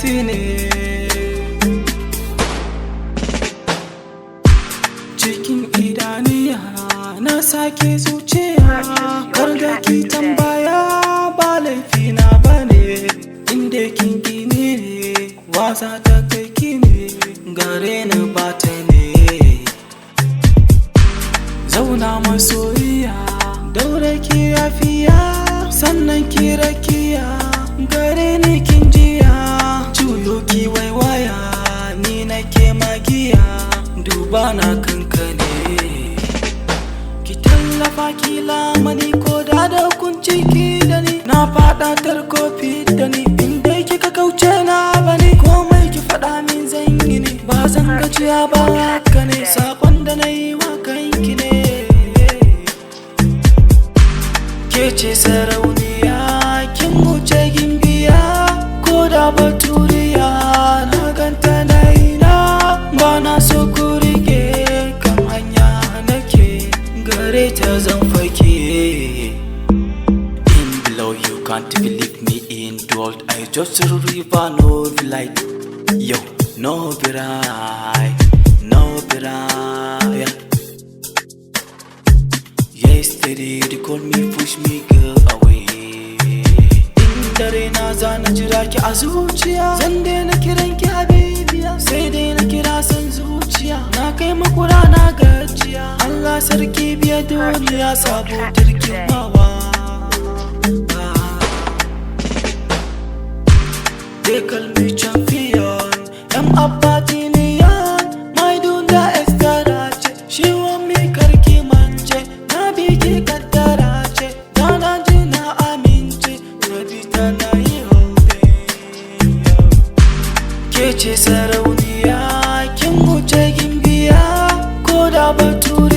laifi ne. Cikin idaniya na sake zuciya, kar da ki tambaya ba laifi na bane. Inda kin gini ne wasa ta kai ki ne, gare ni ba ta ne. Zauna masoyiya, daure ki yafiya, sannan ki rakiya, gare ni kin jiya. Juyo ki waiwaya, ni nake magiya, duba na kankane. Ki tallafa ki lamani ko da kunci ki da ni, na fada tarko da ni. Inda kika kauce na bani, komai ki faɗa min zan yi ne, ba zan gajiya ba haka ne. Sakon da na yi wa kanki ne. Ke ce sarauniya, kin wuce gimbiya, ko da baturiya na ganta na ina. Ba na so ku rike kan hanya nake, gare ta zan fake. In below you can't believe me, in the world I just a river, no light. Yo, no be right, no be right. Yesterday they called me, push me girl away. In dare na zana jira ki a zuciya, zan daina kiran ki habibiya, sai dai na kira san zuciya. Na kai makura na gajiya, Allah sarki biya duniya, sabo turkin mawa. They call me champion, I'm a battalion. My dunda extra ce, she want me karki manje. Na biki kaddara ce, dana ji na amince, na bi ta na yi hobe. Ke ce sarauniya, kin wuce gimbiya, ko da baturi